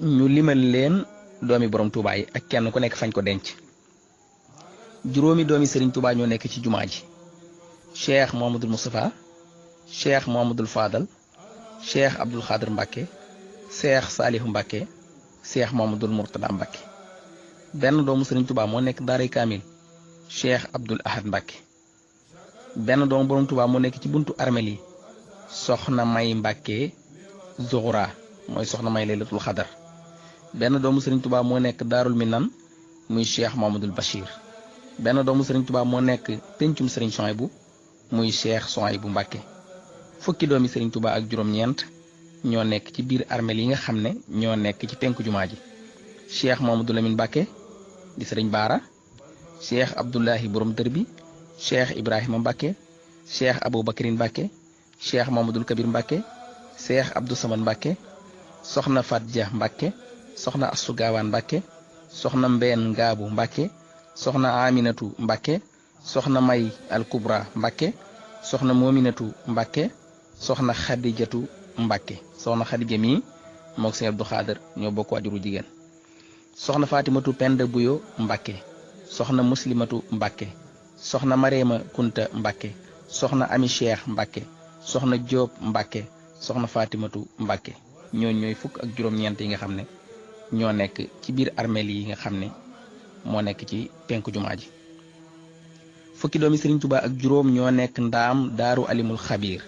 ñu limal leen doomi borom Touba yi ak kenn ku nekk fañ ko denc. juróomi doomi Serigne Touba ñoo nekk ci jumaa ji cheikh Mouhamadul Moustapha cheikh Mouhamadul Fadal cheikh Abdoul Khadir Mbacke cheikh Salihu Mbacke cheikh Mouhamadul Mourtada Mbacke. benn doomu Serigne Touba moo nekk Daaray Kamil cheikh Abdoul Ahad Mbacke. benn doomu borom Touba moo nekk ci buntu armel yi soxna May Mbacke Zuhra mooy soxna May Laylatul Xadar. benn doomu Serigne Touba moo nekk Daarul Minan muy cheikh Mouhamadul Bachir. benn doomu Serigne Touba moo nekk pencum Serigne Souhaïbou muy cheikh Souhaïbou Mbacke. fukki doomi Serigne Touba ak juróom-ñeent ñoo nekk ci biir armel yi nga xam ne ñoo nekk ci penku jumaa ji cheikh Mouhamadou Lamine Mbacke di Serigne Baara cheikh Abdoulahi borom dër bi cheikh Ibrahima Mbacke cheikh Aboubacrine Mbacke cheikh Mouhamadoul Kabir Mbacke cheikh Abdou Samad Mbacke soxna Fatja Mbacke soxna Assou Gawane Mbacke soxna Mbeen Ngaabu Mbacke soxna Aminatu Mbacke soxna May Al Kubra Mbacke soxna Mominatu Mbacke soxna Khadijatu Mbacke. soxna Khadija mi mook Sëñ Abdou Khader ñoo bokk waajuru jigéen. soxna Fatimatu Penda Buyo Mbacke soxna Muslimatu Mbacke soxna Marema Kunta Mbacke soxna Ami Cheikh Mbacke soxna Diop Mbacke soxna Fatimatu Mbacke. ñooy fukk ak juróom-ñeent yi nga xam ne ñoo nekk ci biir armeel yi nga xam ne moo nekk ci penku jumaa ji. fukki doomi Serigne Touba ak juróom ñoo nekk ndaam Daaru Alimul Xabiir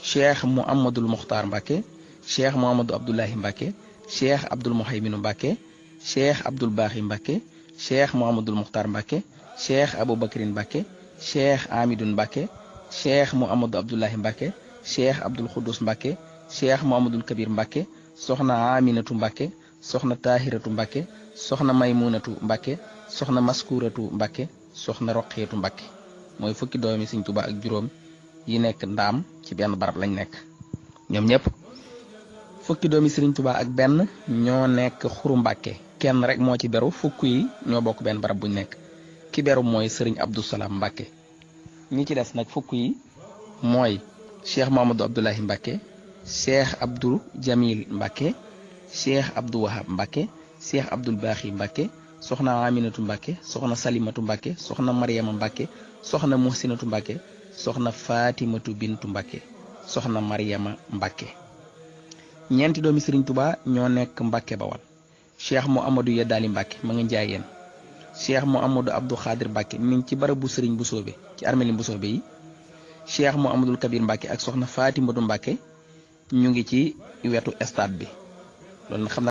cheikh Mouhamadul Mokhtar Mbacke cheikh Mouhamadou Abdoulahi Mbacke cheikh Abdoul Mouhayminu Mbacke cheikh Abdoul Baaxi Mbacke cheikh Mouhamadul Mokhtar Mbacke cheikh Aboubacrine Mbacke cheikh Amidou Mbacke cheikh Mouhamadou Abdoulahi Mbacke cheikh Abdoul Khoudous Mbacke cheikh Mouhamadoul Kabir Mbacke soxna Aminatu Mbacke soxna Tahiratu Mbacke soxna Maymunatu Mbacke soxna Maskuratu Mbacke soxna Roqeetu Mbacke. mooy fukki doomi Serigne Touba ak juróom yi nekk ndaam ci benn barab lañ nekk ñoom ñëpp. fukki doomi Serigne Touba ak benn ñoo nekk Xuru Mbacke kenn rek moo ci beru fukk yi ñoo bokk benn barab buñ nekk ki beru mooy Serigne Abdou Salam Mbacke. ñi ci des nag fukk yi mooy cheikh Mouhamadou Abdoulahi Mbacke cheikh Abdou Jamil Mbacke cheikh Abdou Wahab Mbacke cheikh Abdoul Baaxi Mbacke soxna Aminatu Mbacke soxna Salimatu Mbacke soxna Mariama Mbacke soxna Muhsinatu Mbacke soxna Fatimatu Bintu Mbacke soxna Mariama Mbacke. ñeenti doomi Serigne Touba ñoo nekk Mbacke Bawal cheikh Mouhamadou Yeddaali Mbacke ma nga Njaayeen cheikh Mouhamadou Abdou Khadir Mbacke mi ngi ci barabu Serigne Boussoobe ci armeli Boussoobe yi cheikh Mouhamadoul Kabir Mbacke ak soxna Fatimatu Mbacke ñu ngi ci wetu stade bi loolu nag xam